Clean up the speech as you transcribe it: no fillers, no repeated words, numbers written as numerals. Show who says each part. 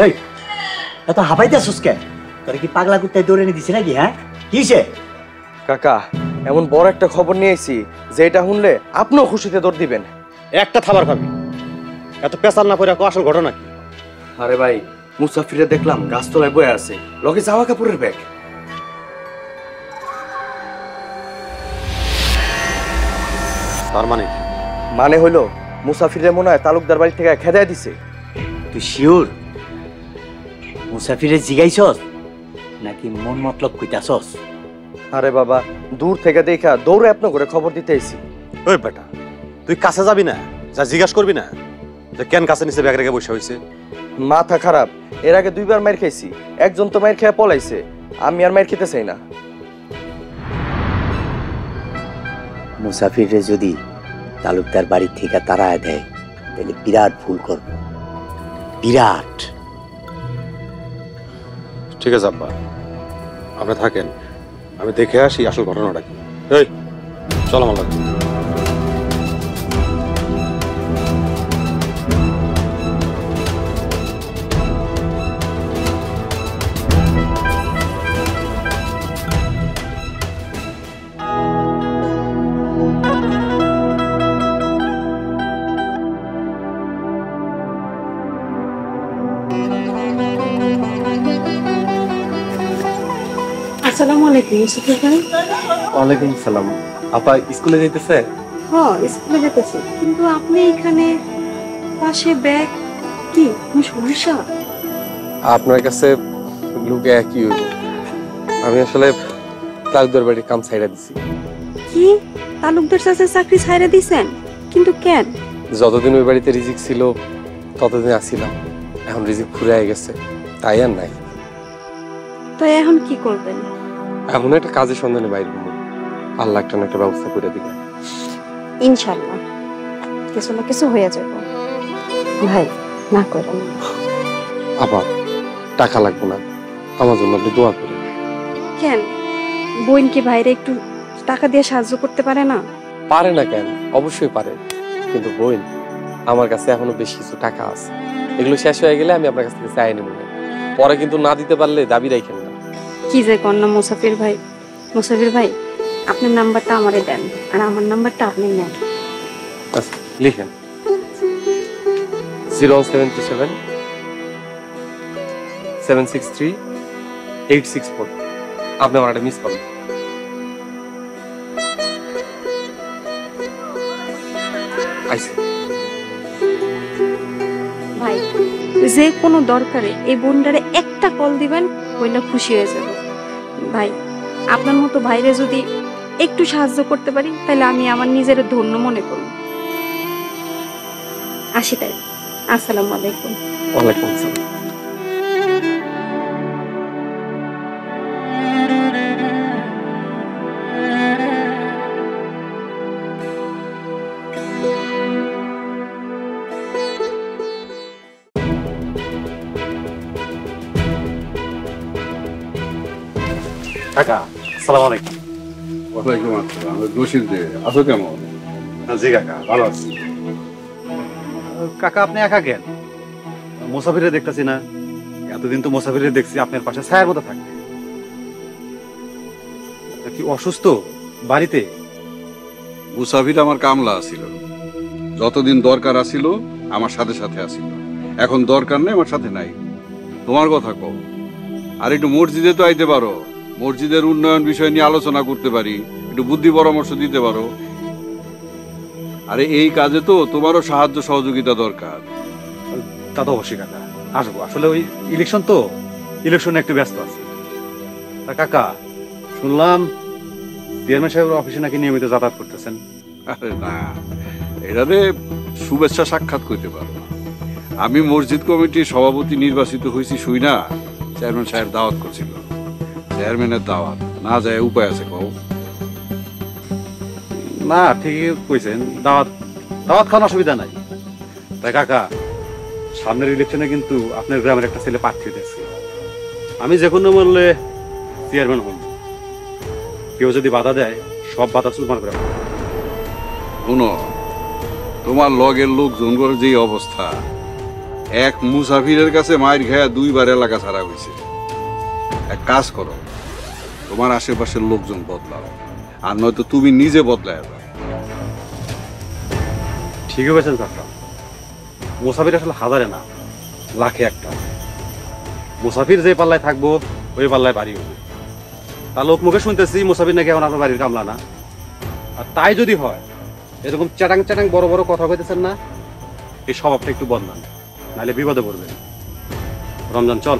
Speaker 1: এই এত হাঁপাইতে আসুস কেন? তোর কি পাগলা কুত্তায় দৌড়ে নিয়ে দিছে নাকি? হ্যাঁ কিসে?
Speaker 2: কাকা এমন বড় একটা খবর নিয়ে আইছি যেটা শুনলে আপনিও খুশিতে দৌড় দিবেন।
Speaker 3: একটা থাবার খাবি, এত পেশাল না করে আসল ঘটনা কি?
Speaker 2: আরে ভাই মুসাফিরে দেখলাম গাছতলায় বয়ে আছে, লগে জামা কাপড়ের ব্যাগ।
Speaker 3: তার মানে
Speaker 2: মানে হইলো মুসাফিরে মনে হয় তালুকদার বাড়ি থেকে খেদায় দিছে।
Speaker 1: তুই শিওর মুসাফিরে জিগাইছস নাকি মন মতলব কইতাছস?
Speaker 2: আরে বাবা দূর থেকে দেখা দৌড়ে আপনার করে খবর দিতে আইছি।
Speaker 3: ওই বেটা তুই কাছে যাবি না, যা জিজ্ঞাসা করবি না যে কেন কাছে নিচে ব্যাগ রেখে বসে হয়েছে?
Speaker 2: মাথা খারাপ, এর আগে 2বার মাইর খাইছি, একজন তো মাইর খেয়ে পলাইছে, আমি আর মাইর খেতে চাই না।
Speaker 1: মুসাফিরে যদি তালুকদার বাড়ি থেকে তাড়ায় দেয় তাহলে বিরাট ভুল করব, বিরাট।
Speaker 3: ঠিক আছে আব্বা, আপনি থাকেন, আমি দেখে আসি আসল ঘটনাটা কি। এই চল আমার লাগে।
Speaker 4: আসসালামু আলাইকুম মুসাফির ভাই।
Speaker 2: ওয়ালাইকুম সালাম। আপা স্কুলে যাইতেছে?
Speaker 4: হ্যাঁ স্কুলে যেতেছি, কিন্তু আপনি এখানে পাশে ব্যাগ কি কোনো সমস্যা?
Speaker 5: আপনার কাছে লুকে একই হইব, আমি আসলে তালুকদার বাড়ির কাম ছাইড়া দিছি।
Speaker 4: কি তালুকদার চাচা চাকরি ছাইড়া দিছেন? কিন্তু কেন?
Speaker 5: যতদিন ওই বাড়িতে রিজিক ছিল ততদিন আসিলাম, এখন রিজিক ফুরাই গেছে তাই আর নাই।
Speaker 4: তো এখন কি করবেন?
Speaker 5: এখন একটা কাজের সন্ধানে বাইরে হবো, আল্লাহ একটা না একটা ব্যবস্থা করে দিবে
Speaker 4: ইনশাআল্লাহ কিছু না কিছু হয়ে যাবে ভাই, না করেন।
Speaker 5: আবার টাকা লাগবে না, আমার জন্য আপনি দোয়া করেন।
Speaker 4: কেন বোন কি ভাইরে একটু টাকা দিয়ে সাহায্য করতে পারে না?
Speaker 5: পারে না কেন, অবশ্যই পারে, কিন্তু বোন আমার কাছে এখনো বেশ কিছু টাকা আছে, এগুলো শেষ হয়ে গেলে আমি আপনার কাছ থেকে চাই নেব, পরে কিন্তু না দিতে পারলে দাবি রাখেন না।
Speaker 4: কি যে কন্যা মুসাফির ভাই, মুসাফির ভাই আপনার নাম্বারটা আমারে দেন আর আমার নাম্বারটা আপনি নেন।
Speaker 5: আচ্ছা লিখেন 077 763 864। আপনি আমার একটা মিস করেন।
Speaker 4: ভাই যে কোনো দরকারে এই বোনটারে একটা কল দিবেন, বইলা খুশি হয়ে যাব। ভাই আপনার মতো ভাইরে যদি একটু সাহায্য করতে পারি তাহলে আমি আমার নিজের ধন্য মনে করব। আসি তাই, আসসালামু আলাইকুম।
Speaker 5: ওয়ালাইকুম আসসালাম।
Speaker 3: কাকা আসসালামু আলাইকুম।
Speaker 6: ওয়ালাইকুম আসসালাম। রশিদ দে, আছো কেমন?
Speaker 3: জি কাকা ভালো আছি। কাকা আপনি একা কেন? মুসাফিরে দেখতেছি না, এতদিন তো মুসাফিরে দেখছি আপনার পাশে ছায়ার মতো থাকে। কি অসুস্থ বাড়িতে?
Speaker 6: মুসাফির আমার কামলা আছিল, যতদিন দরকার আছিল আমার সাথে সাথে আছিল, এখন দরকার নেই, আমার সাথে নাই। তোমার কথা কও। আর একটু মসজিদে তো আইতে পারো, মসজিদের উন্নয়ন বিষয় নিয়ে আলোচনা করতে পারি, একটু বুদ্ধি পরামর্শ দিতে পারো। আরে এই কাজে তো তোমারও সাহায্য সহযোগিতা দরকার।
Speaker 3: তা তো অবশ্যই কাকা আসবো, আসলে ওই ইলেকশন তো, ইলেকশনে একটু ব্যস্ত আছে। তা কাকা শুনলাম চেয়ারম্যান সাহেবের অফিসে নাকি নিয়মিত যাতায়াত করতেছেন?
Speaker 6: আরে না, এটারে শুভেচ্ছা সাক্ষাৎ করতে পারো। আমি মসজিদ কমিটির সভাপতি নির্বাচিত হয়েছি শুই না, চেয়ারম্যান সাহেব দাওয়াত করছিল। চেয়ারম্যানের দাওয়াত না যায় উপায় আছে কও?
Speaker 3: না ঠিকই কইছেন, দাওয়াত দাওয়াত খাওয়ার অসুবিধা নাই। তাই কাকা সামনের ইলেকশনে কিন্তু আপনার গ্রামের একটা ছেলে প্রার্থী দিয়েছে, আমি যে কোনো মূল্যে চেয়ারম্যান হব। কেউ যদি বাধা দেয় সব বাধা চুরমার করে।
Speaker 6: শুনো, তোমার লগের লোক জনগণের যে অবস্থা, এক মুসাফিরের কাছে মায়ের খেয়া 2 বার এলাকা ছাড়া হয়েছে। এক কাজ করো, তোমার আশেপাশের লোকজন বদলাও, আর নয়তো তুমি নিজে বদলায় যাও।
Speaker 3: ঠিকই বলেছেন কাকা, মুসাফির আসলে হাজারে না, লাখে একটা। মুসাফির যে পাল্লায় থাকবো ওই পাল্লায় বাড়ি হবে। তা লোক মুখে শুনতেছি মুসাফির নাকি এখন আপনার বাড়ির কামলা না। আর তাই যদি হয়, এরকম চ্যাটাং চ্যাটাং বড় বড় কথা কইতেছেন না, এই স্বভাবটা একটু বদলান, নাহলে বিপদে পড়বেন। রমজান চল।